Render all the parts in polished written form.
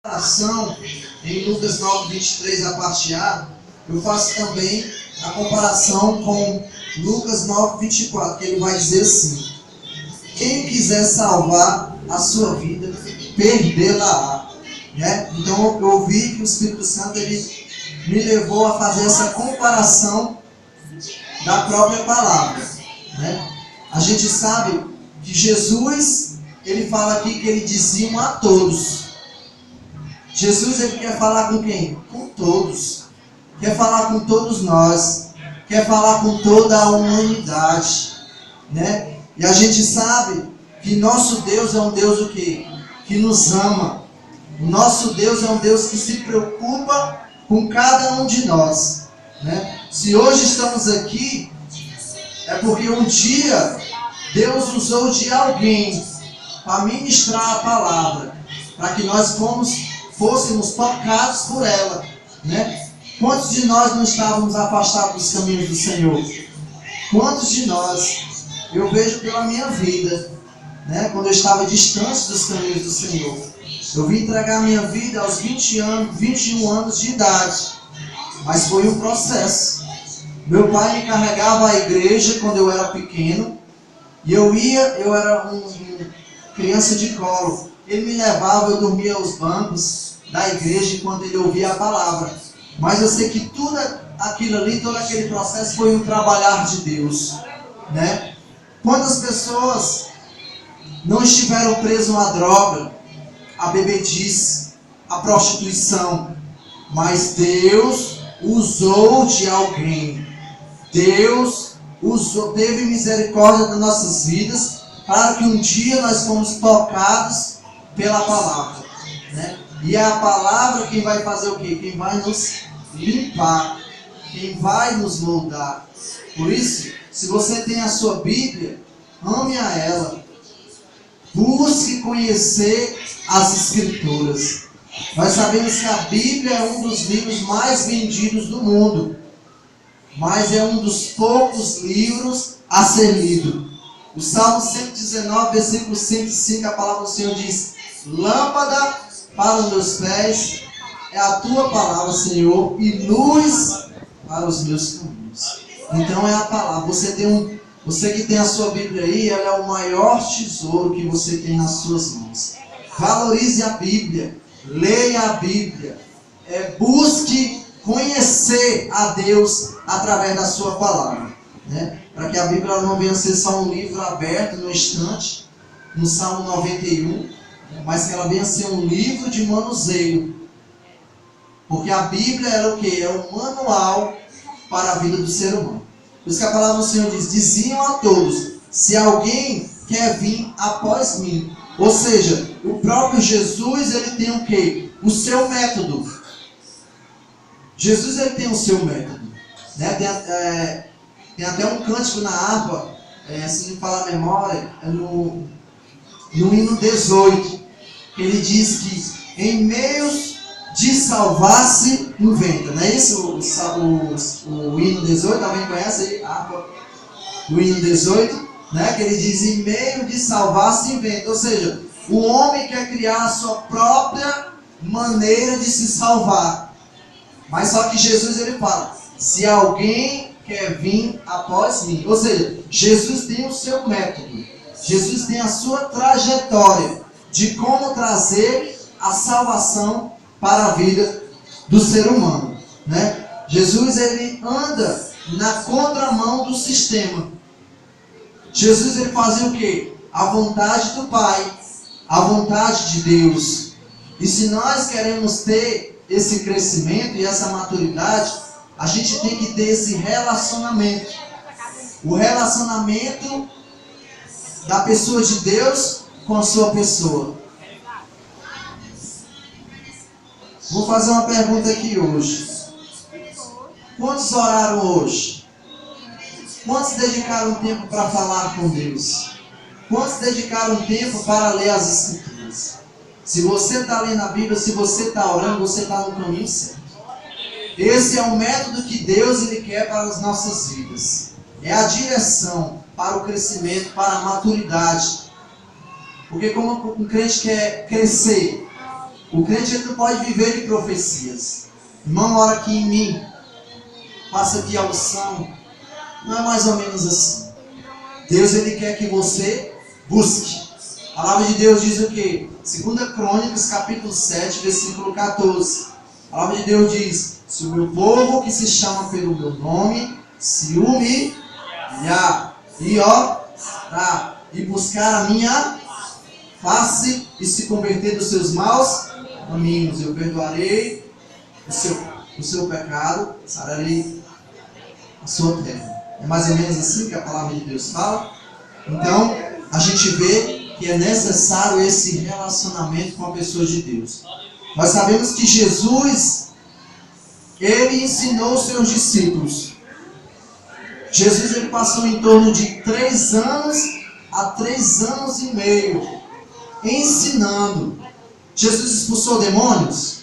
comparação em Lucas 9, 23, a parte A, eu faço também a comparação com Lucas 9, 24, que ele vai dizer assim: quem quiser salvar a sua vida, perdê-la-á. Né? Então eu vi que o Espírito Santo ele me levou a fazer essa comparação da própria palavra. Né? A gente sabe que Jesus, ele fala aqui que ele dizia a todos. Jesus, ele quer falar com quem? Com todos. Quer falar com todos nós. Quer falar com toda a humanidade. Né? E a gente sabe que nosso Deus é um Deus o quê? Que nos ama. O nosso Deus é um Deus que se preocupa com cada um de nós. Né? Se hoje estamos aqui, é porque um dia Deus usou de alguém para ministrar a palavra, para que nós fôssemos tocados por ela. Né? Quantos de nós não estávamos afastados dos caminhos do Senhor? Quantos de nós, eu vejo pela minha vida, né, quando eu estava distante dos caminhos do Senhor, eu vim entregar minha vida aos 21 anos de idade, mas foi um processo. Meu pai me carregava à igreja quando eu era pequeno, e eu era criança de colo. Ele me levava, eu dormia aos bancos da igreja enquanto ele ouvia a palavra. Mas eu sei que tudo aquilo ali, todo aquele processo foi um trabalhar de Deus. Né? Quantas pessoas não estiveram presas à droga, à bebedice, à prostituição, mas Deus usou de alguém. Deus teve misericórdia das nossas vidas, para que um dia nós fomos tocados pela palavra. Né? E é a palavra quem vai fazer o quê? Quem vai nos limpar, quem vai nos moldar. Por isso, se você tem a sua Bíblia, ame a ela. Busque conhecer as Escrituras. Nós sabemos que a Bíblia é um dos livros mais vendidos do mundo, mas é um dos poucos livros a ser lido. O Salmo 119, versículo 105, a palavra do Senhor diz: lâmpada para os meus pés é a tua palavra, Senhor, e luz para os meus caminhos. Então é a palavra. Você que tem a sua Bíblia aí, ela é o maior tesouro que você tem nas suas mãos. Valorize a Bíblia, leia a Bíblia, busque conhecer a Deus através da sua palavra. Né? Para que a Bíblia não venha a ser só um livro aberto no estante, no Salmo 91, mas que ela venha a ser um livro de manuseio. Porque a Bíblia é o quê? É um manual para a vida do ser humano. Por isso que a palavra do Senhor diz: diziam a todos, se alguém quer vir após mim. Ou seja, o próprio Jesus, ele tem o quê? O seu método. Jesus, ele tem o seu método. Né? Tem até um cântico na harpa, se não falar a memória, no hino 18, que ele diz que em meios de salvar-se inventa. Não é isso o hino 18? Alguém conhece aí a harpa do hino 18? Né? Que ele diz: em meio de salvar-se inventa. Ou seja, o homem quer criar a sua própria maneira de se salvar. Mas só que Jesus, ele fala: se alguém quer vir após mim. Ou seja, Jesus tem o seu método. Jesus tem a sua trajetória de como trazer a salvação para a vida do ser humano. Né? Jesus, ele anda na contramão do sistema. Jesus, ele fazia o quê? A vontade do Pai, a vontade de Deus. E se nós queremos ter esse crescimento e essa maturidade, a gente tem que ter esse relacionamento. O relacionamento da pessoa de Deus com a sua pessoa. Vou fazer uma pergunta aqui hoje. Quantos oraram hoje? Quantos dedicaram tempo para falar com Deus? Quantos dedicaram tempo para ler as Escrituras? Se você está lendo a Bíblia, se você está orando, você está no caminho certo. Esse é o método que Deus, ele quer para as nossas vidas. É a direção para o crescimento, para a maturidade. Porque como um crente quer crescer, O crente ele não pode viver de profecias. Irmão, ora aqui em mim, passa aqui a unção. Não é mais ou menos assim. Deus ele quer que você busque. A palavra de Deus diz o quê? 2 Crônicas, capítulo 7, versículo 14. A palavra de Deus diz: se o meu povo que se chama pelo meu nome se humilhar e orar e buscar a minha face e se converter dos seus maus caminhos, eu perdoarei o seu pecado, sararei a sua terra. É mais ou menos assim que a palavra de Deus fala. Então, a gente vê que é necessário esse relacionamento com a pessoa de Deus. Nós sabemos que Jesus, ele ensinou os seus discípulos. Jesus ele passou em torno de 3 anos a 3 anos e meio ensinando. Jesus expulsou demônios?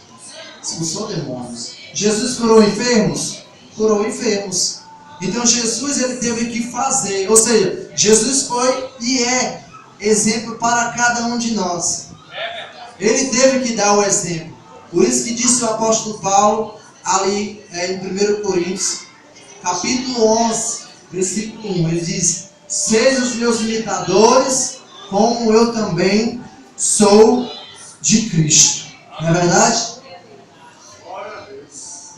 Expulsou demônios. Jesus curou enfermos? Curou enfermos. Então Jesus ele teve que fazer, ou seja, Jesus foi e é exemplo para cada um de nós. Ele teve que dar o exemplo. Por isso que disse o apóstolo Paulo ali em 1 Coríntios, capítulo 11, versículo 1, ele diz: sejam os meus imitadores, como eu também sou de Cristo. Não é verdade?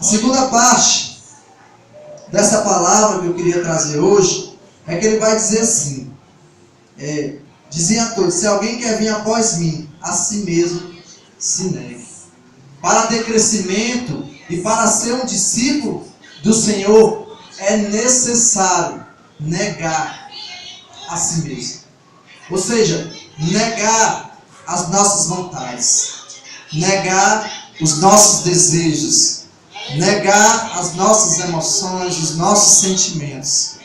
A segunda parte dessa palavra que eu queria trazer hoje é que ele vai dizer assim: dizia a todos, se alguém quer vir após mim, a si mesmo se negue. Para ter crescimento e para ser um discípulo do Senhor, é necessário negar a si mesmo. Ou seja, negar as nossas vontades, negar os nossos desejos, negar as nossas emoções, os nossos sentimentos.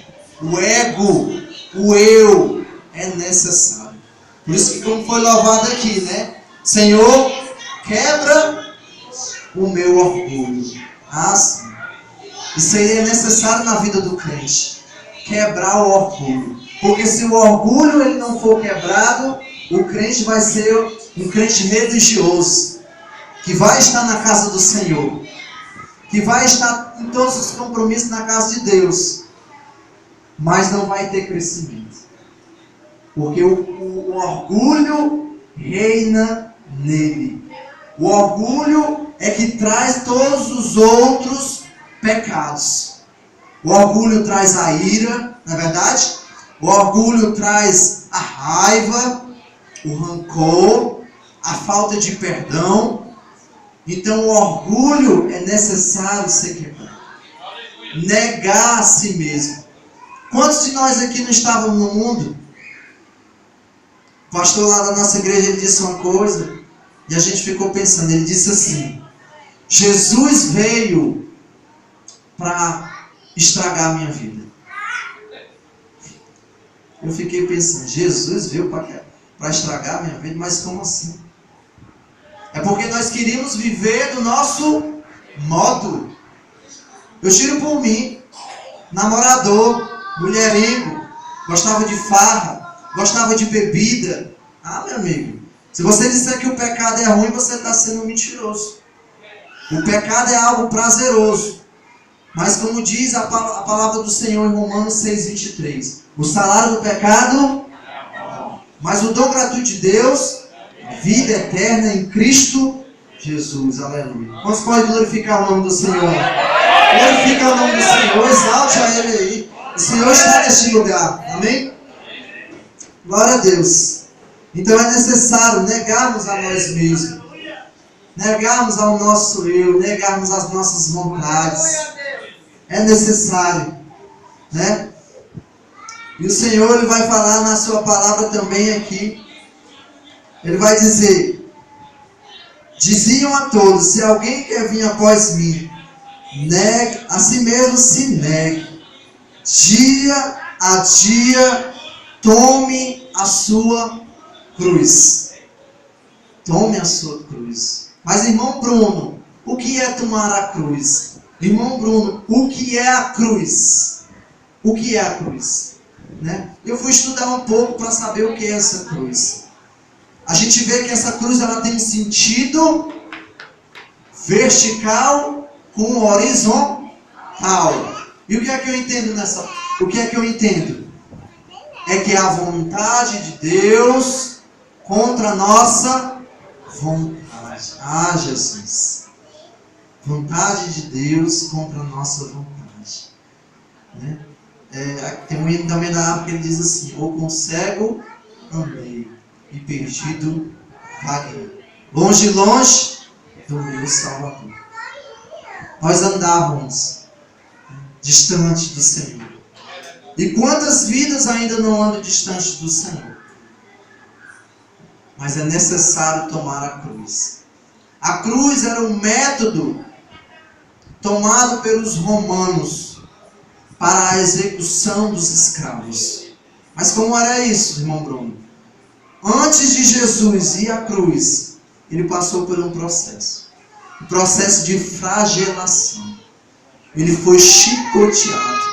O ego, o eu, é necessário. Por isso que, como foi louvado aqui, né? Senhor, quebra o meu orgulho. Ah, sim. Isso aí é necessário na vida do crente. Quebrar o orgulho. Porque se o orgulho ele não for quebrado, o crente vai ser um crente religioso, que vai estar na casa do Senhor, que vai estar em todos os compromissos na casa de Deus, mas não vai ter crescimento. Porque o orgulho reina nele. O orgulho é que traz todos os outros pecados. O orgulho traz a ira, não é verdade? O orgulho traz a raiva, o rancor, a falta de perdão. Então o orgulho é necessário ser quebrado. Negar a si mesmo. Quantos de nós aqui não estávamos no mundo? O pastor lá da nossa igreja ele disse uma coisa e a gente ficou pensando. Ele disse assim: Jesus veio para estragar a minha vida. Eu fiquei pensando, Jesus veio para estragar a minha vida, mas como assim? É porque nós queríamos viver do nosso modo. Eu tiro por mim, namorador, mulherengo, gostava de farra, gostava de bebida. Ah, meu amigo, se você disser que o pecado é ruim, você está sendo mentiroso. O pecado é algo prazeroso. Mas como diz a palavra do Senhor em Romanos 6:23, o salário do pecado, mas o dom gratuito de Deus, vida eterna em Cristo Jesus. Aleluia. Quantos podem glorificar o nome do Senhor? Glorifica o nome do Senhor, exalte a Ele aí. O Senhor está neste lugar. Amém? Glória a Deus. Então é necessário negarmos a nós mesmos, negarmos ao nosso eu, negarmos as nossas vontades. É necessário, né? E o Senhor ele vai falar na sua palavra também aqui. Ele vai dizer: diziam a todos, se alguém quer vir após mim, negue a si mesmo, se negue. Dia a dia, tome a sua cruz. Tome a sua cruz. Mas irmão Bruno, o que é tomar a cruz? Irmão Bruno, o que é a cruz? O que é a cruz? Né? Eu fui estudar um pouco para saber o que é essa cruz. A gente vê que essa cruz ela tem um sentido vertical com horizontal. E o que é que eu entendo nessa? O que é que eu entendo? É que a vontade de Deus contra a nossa vontade. Ah, Jesus. Vontade de Deus contra a nossa vontade. Né? Tem um hino também da harpa que ele diz assim: ou com cego andei e perdido vaguei, longe, longe do meu Salvador. Nós andávamos distante do Senhor. E quantas vidas ainda não andam distante do Senhor? Mas é necessário tomar a cruz. A cruz era um método tomado pelos romanos para a execução dos escravos. Mas como era isso, irmão Bruno? Antes de Jesus ir à cruz, ele passou por um processo. Um processo de flagelação. Ele foi chicoteado.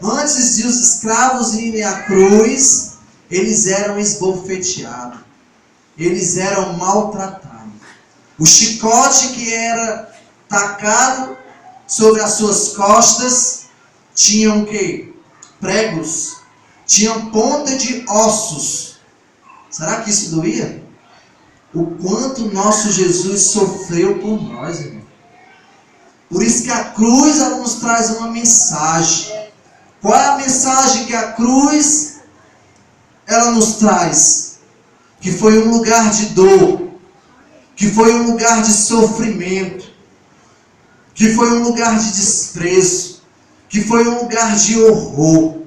Antes de os escravos irem à cruz, eles eram esbofeteados. Eles eram maltratados. O chicote que era tacado sobre as suas costas tinha o quê? Pregos. Tinha ponta de ossos. Será que isso doía? O quanto nosso Jesus sofreu por nós, irmão. Por isso que a cruz ela nos traz uma mensagem. Qual é a mensagem que a cruz ela nos traz? Que foi um lugar de dor, que foi um lugar de sofrimento, que foi um lugar de desprezo, que foi um lugar de horror.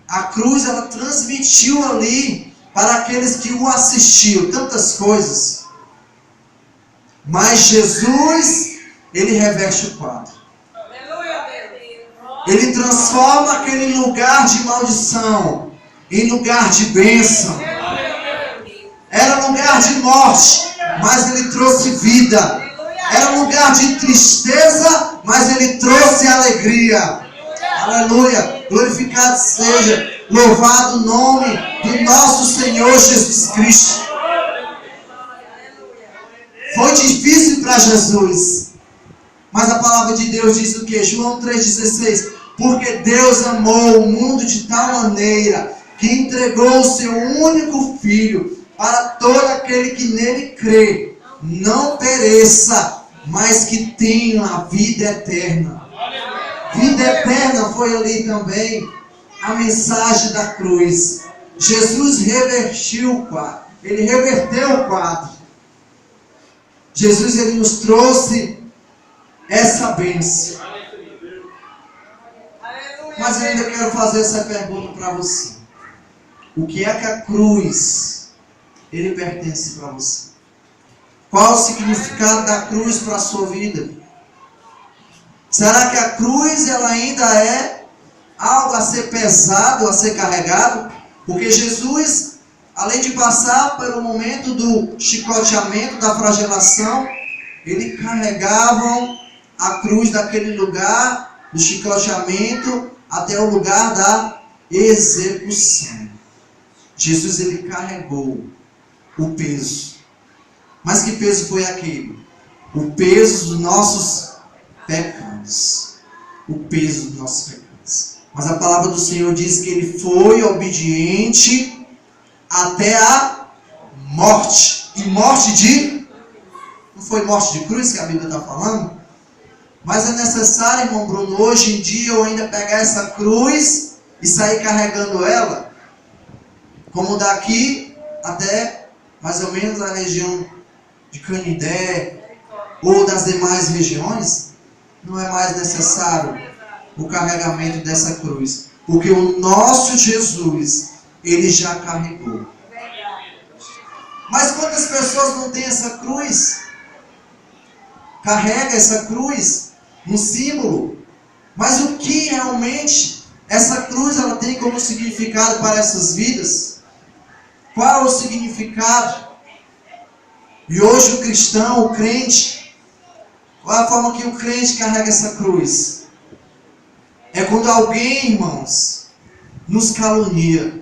A cruz ela transmitiu ali para aqueles que o assistiam tantas coisas. Mas Jesus, ele reverte o quadro. Ele transforma aquele lugar de maldição em lugar de bênção. Era lugar de morte, mas ele trouxe vida. Era lugar de tristeza, mas ele trouxe alegria. Aleluia. Glorificado seja, louvado o nome do nosso Senhor Jesus Cristo. Foi difícil para Jesus, mas a palavra de Deus diz o que? João 3,16. Porque Deus amou o mundo de tal maneira que entregou o seu único Filho, para todo aquele que nele crê, não pereça, mas que tenha a vida eterna. Vida eterna foi ali também a mensagem da cruz. Jesus revertiu o quadro. Ele reverteu o quadro. Jesus, ele nos trouxe essa bênção. Mas eu ainda quero fazer essa pergunta para você. O que é que a cruz, ele pertence para você? Qual o significado da cruz para a sua vida? Será que a cruz ela ainda é algo a ser pesado, a ser carregado? Porque Jesus, além de passar pelo momento do chicoteamento, da flagelação, ele carregava a cruz daquele lugar, do chicoteamento, até o lugar da execução. Jesus, ele carregou o peso. Mas que peso foi aquele? O peso dos nossos pecados. O peso dos nossos pecados. Mas a palavra do Senhor diz que ele foi obediente até a morte. E morte de... Não foi morte de cruz que a Bíblia está falando? Mas é necessário, irmão Bruno, hoje em dia eu ainda pegar essa cruz e sair carregando ela, como daqui até mais ou menos a região de Canindé ou das demais regiões. Não é mais necessário o carregamento dessa cruz, porque o nosso Jesus, ele já carregou. Mas quantas pessoas não têm essa cruz? Carrega essa cruz, um símbolo. Mas o que realmente essa cruz ela tem como significado para essas vidas? Qual é o significado? E hoje o cristão, o crente, qual é a forma que o crente carrega essa cruz? É quando alguém, irmãos, nos calunia.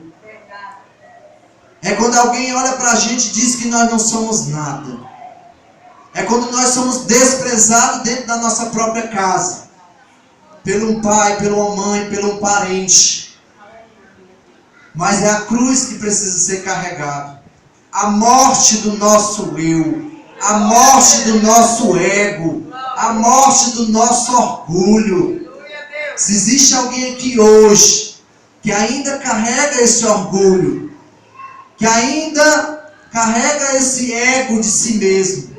É quando alguém olha para a gente e diz que nós não somos nada. É quando nós somos desprezados dentro da nossa própria casa. Pelo um pai, pela uma mãe, pelo um parente. Mas é a cruz que precisa ser carregada. A morte do nosso eu. A morte do nosso ego. A morte do nosso orgulho. Se existe alguém aqui hoje que ainda carrega esse orgulho, que ainda carrega esse ego de si mesmo,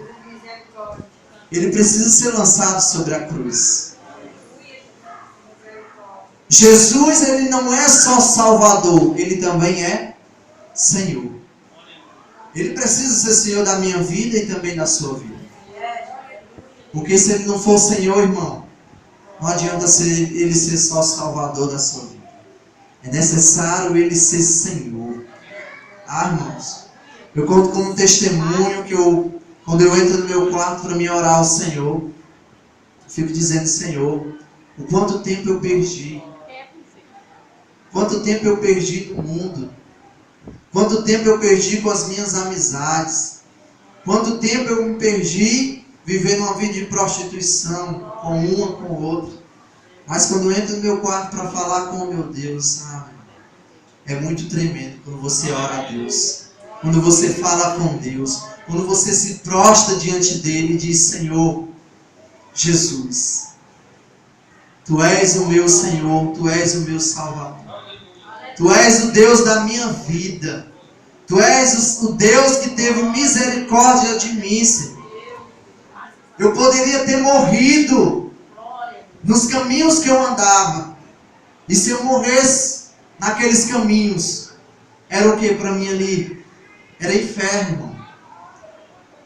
ele precisa ser lançado sobre a cruz. Jesus, ele não é só Salvador, ele também é Senhor. Ele precisa ser Senhor da minha vida e também da sua vida. Porque se ele não for Senhor, irmão, não adianta ele ser só Salvador da sua vida. É necessário ele ser Senhor. Ah, irmãos, eu conto como um testemunho que quando eu entro no meu quarto para me orar ao Senhor, eu fico dizendo: Senhor, o quanto tempo eu perdi. Quanto tempo eu perdi do mundo. Quanto tempo eu perdi com as minhas amizades. Quanto tempo eu me perdi vivendo uma vida de prostituição, com uma, com o outro. Mas quando eu entro no meu quarto para falar com o meu Deus, sabe? É muito tremendo quando você ora a Deus. Quando você fala com Deus. Quando você se prostra diante dele e diz: Senhor, Jesus, Tu és o meu Senhor, Tu és o meu Salvador. Tu és o Deus da minha vida. Tu és o Deus que teve misericórdia de mim, Senhor. Eu poderia ter morrido nos caminhos que eu andava. E se eu morresse naqueles caminhos, era o que para mim ali? Era inferno, irmão.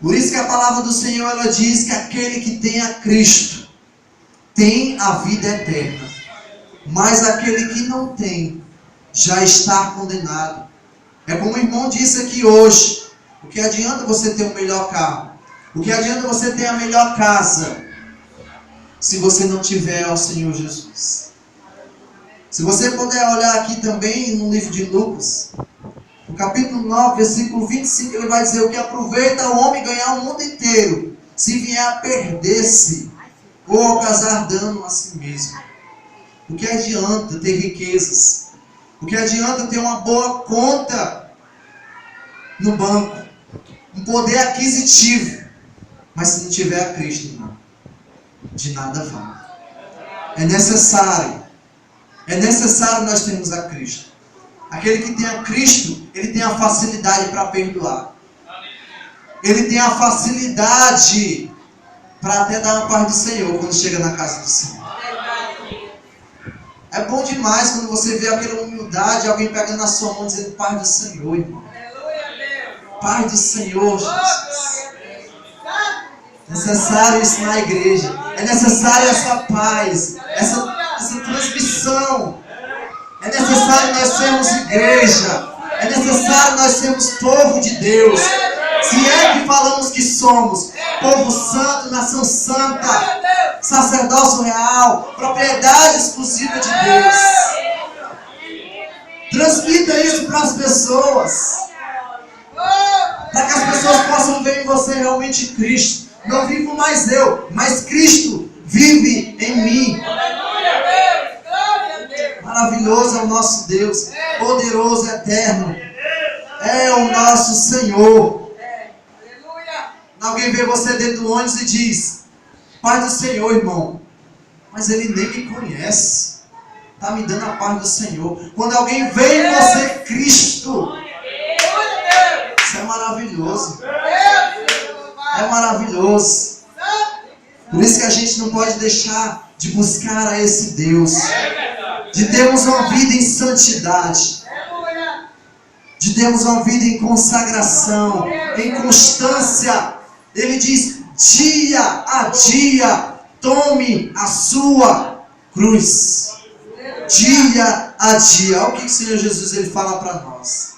Por isso que a palavra do Senhor, ela diz que aquele que tem a Cristo tem a vida eterna. Mas aquele que não tem, já está condenado. É como o irmão disse aqui hoje: o que adianta você ter um melhor carro? O que adianta você ter a melhor casa, se você não tiver ao Senhor Jesus? Se você puder olhar aqui também no livro de Lucas, no capítulo 9, versículo 25, ele vai dizer: o que aproveita o homem ganhar o mundo inteiro, se vier a perder-se, ou a causar dano a si mesmo? O que adianta ter riquezas? O que adianta ter uma boa conta no banco, um poder aquisitivo, mas se não tiver a Cristo, irmão, de nada vale. É necessário nós termos a Cristo. Aquele que tem a Cristo, ele tem a facilidade para perdoar. Ele tem a facilidade para até dar uma paz do Senhor quando chega na casa do Senhor. É bom demais quando você vê aquela humildade, alguém pegando na sua mão dizendo: paz do Senhor, irmão. Paz do Senhor, Jesus. É necessário isso na igreja. É necessário essa paz, essa transmissão. É necessário nós sermos igreja. É necessário nós sermos povo de Deus. Se é que falamos que somos povo santo, nação santa, sacerdócio real, propriedade exclusiva de Deus. Transmita isso para as pessoas, para que as pessoas possam ver em você realmente Cristo. Não vivo mais eu, mas Cristo vive em mim. Maravilhoso é o nosso Deus, poderoso, eterno. É o nosso Senhor. Alguém vê você dentro do ônibus e diz: paz do Senhor, irmão. Mas ele nem me conhece. Está me dando a paz do Senhor. Quando alguém vê em você Cristo, isso é maravilhoso. É maravilhoso. Por isso que a gente não pode deixar de buscar a esse Deus. De termos uma vida em santidade. De termos uma vida em consagração, em constância. Ele diz: dia a dia, tome a sua cruz. Dia a dia. Olha o que o Senhor Jesus ele fala para nós.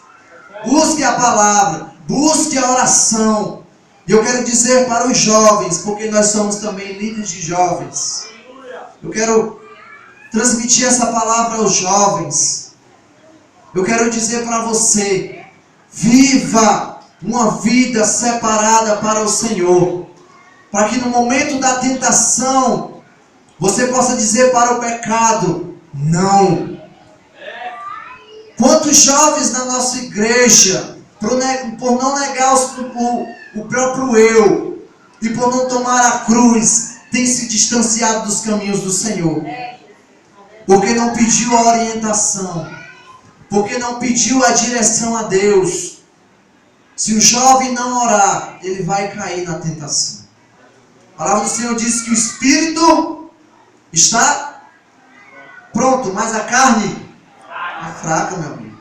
Busque a palavra, busque a oração. E eu quero dizer para os jovens, porque nós somos também líderes de jovens. Eu quero transmitir essa palavra aos jovens. Eu quero dizer para você: viva uma vida separada para o Senhor. para que no momento da tentação você possa dizer para o pecado: não. Quantos jovens na nossa igreja, por não negar o próprio eu e por não tomar a cruz, têm se distanciado dos caminhos do Senhor? Porque não pediu a orientação, porque não pediu a direção a Deus. Se o jovem não orar, ele vai cair na tentação. A palavra do Senhor diz que o espírito está pronto, mas a carne é fraca, meu amigo.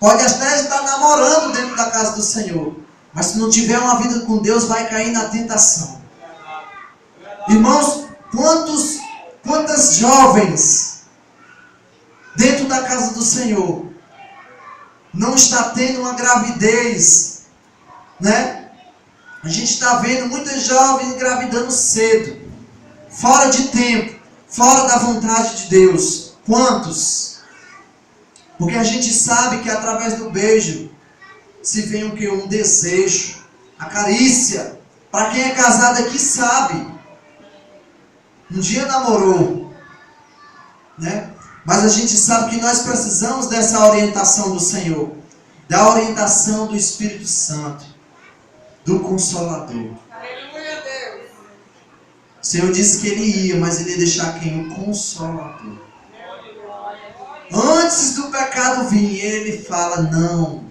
Pode até estar namorando dentro da casa do Senhor, mas se não tiver uma vida com Deus, vai cair na tentação. Irmãos, quantas jovens dentro da casa do Senhor não está tendo uma gravidez, né? A gente está vendo muitas jovens engravidando cedo, fora de tempo, fora da vontade de Deus. Quantos? Porque a gente sabe que através do beijo se vem o que? Um desejo, a carícia. Para quem é casado aqui sabe, um dia namorou, né? Mas a gente sabe que nós precisamos dessa orientação do Senhor, da orientação do Espírito Santo, do Consolador. Aleluia, Deus. O Senhor disse que Ele ia, mas Ele ia deixar quem? O Consolador. Antes do pecado vir, Ele fala: não,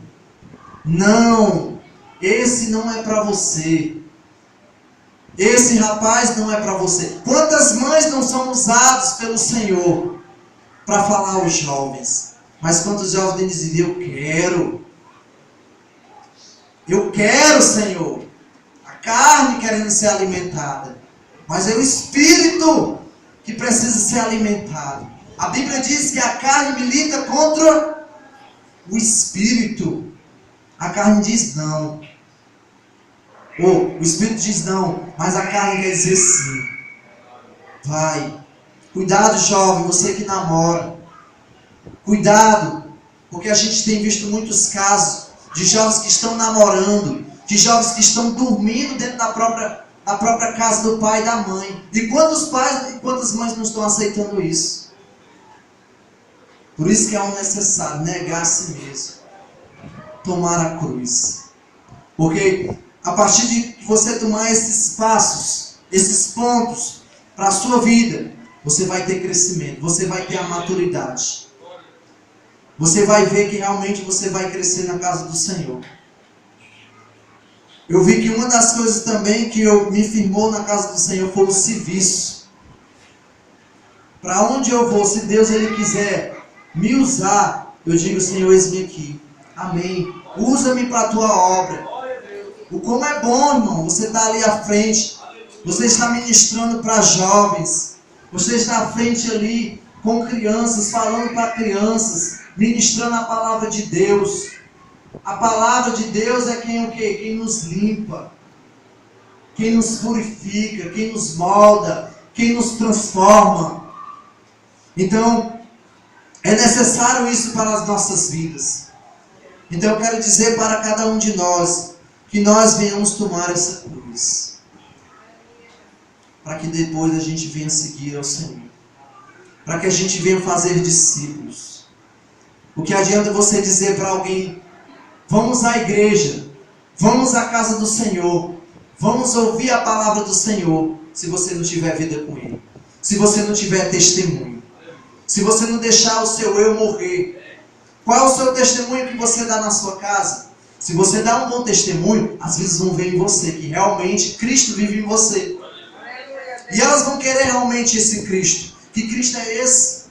não, esse não é para você. Esse rapaz não é para você. Quantas mães não são usadas pelo Senhor para falar aos jovens? Mas quantos jovens dizem: eu quero, Senhor. A carne querendo ser alimentada, mas é o espírito que precisa ser alimentado. A Bíblia diz que a carne milita contra o espírito. A carne diz não. Ou o espírito diz não, mas a carne quer dizer sim. Vai. Cuidado, jovem, você que namora. Cuidado, porque a gente tem visto muitos casos de jovens que estão namorando, de jovens que estão dormindo dentro da própria casa do pai e da mãe. E quantos pais e quantas mães não estão aceitando isso? Por isso que é um necessário negar a si mesmo, tomar a cruz. Porque a partir de você tomar esses passos, esses pontos para a sua vida, você vai ter crescimento, você vai ter a maturidade. Você vai ver que realmente você vai crescer na casa do Senhor. Eu vi que uma das coisas também que me firmou na casa do Senhor foi o serviço. Para onde eu vou, se Deus Ele quiser me usar, eu digo: Senhor, eis-me aqui. Amém. Usa-me para a tua obra. O como é bom, irmão, você está ali à frente. Você está ministrando para jovens. Você está à frente ali com crianças, falando para crianças, ministrando a palavra de Deus. A palavra de Deus é quem o quê? Quem nos limpa, quem nos purifica, quem nos molda, quem nos transforma. Então, é necessário isso para as nossas vidas. Então eu quero dizer para cada um de nós, que nós venhamos tomar essa cruz, para que depois a gente venha seguir ao Senhor, para que a gente venha fazer discípulos. O que adianta você dizer para alguém: vamos à igreja, vamos à casa do Senhor, vamos ouvir a palavra do Senhor, se você não tiver vida com Ele, se você não tiver testemunho, se você não deixar o seu eu morrer? Qual é o seu testemunho que você dá na sua casa? Se você dá um bom testemunho, às vezes vão ver em você que realmente Cristo vive em você. E elas vão querer realmente esse Cristo. Que Cristo é esse?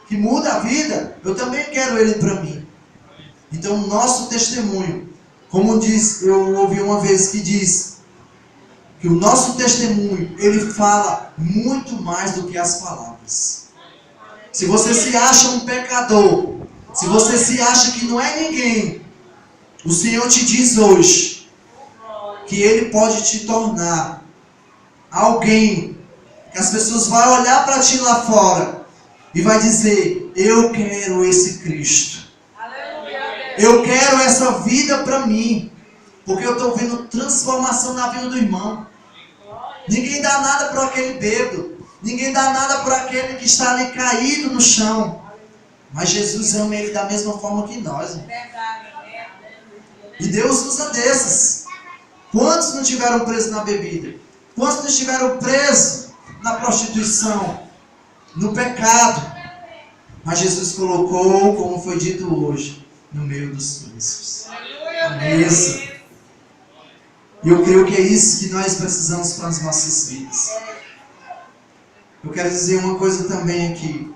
Que muda a vida? Eu também quero Ele para mim. Então o nosso testemunho, como diz, eu ouvi uma vez que diz, que o nosso testemunho, ele fala muito mais do que as palavras. Se você se acha um pecador, se você se acha que não é ninguém, o Senhor te diz hoje que Ele pode te tornar alguém que as pessoas vão olhar para ti lá fora e vai dizer: eu quero esse Cristo. Eu quero essa vida para mim. Porque eu estou vendo transformação na vida do irmão. Ninguém dá nada por aquele bêbado. Ninguém dá nada por aquele que está ali caído no chão. Mas Jesus ama ele da mesma forma que nós. E Deus usa desses. Quantos não tiveram presos na bebida? Quantos não estiveram presos na prostituição, no pecado? Mas Jesus colocou, como foi dito hoje, no meio dos príncipes. Isso. E eu creio que é isso que nós precisamos para as nossas vidas. Eu quero dizer uma coisa também aqui.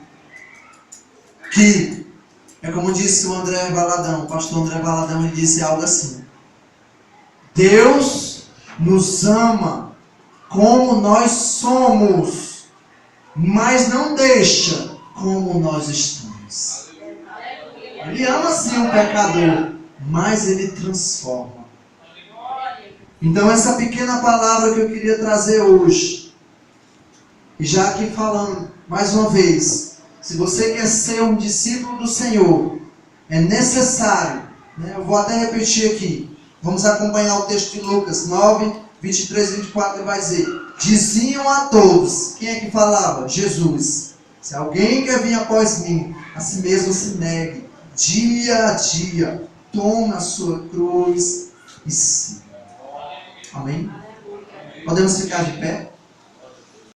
Que é como disse o André Valadão, o pastor André Valadão, ele disse algo assim: Deus nos ama como nós somos, mas não deixa como nós estamos. Ele ama sim o pecador, mas ele transforma. Então essa pequena palavra que eu queria trazer hoje, e já aqui falando mais uma vez, se você quer ser um discípulo do Senhor, é necessário, eu vou até repetir aqui, vamos acompanhar o texto de Lucas 9, 23 e 24, ele vai dizer: diziam a todos, quem é que falava? Jesus: se alguém quer vir após mim, a si mesmo se negue, dia a dia, tome a sua cruz e siga. Amém? Podemos ficar de pé?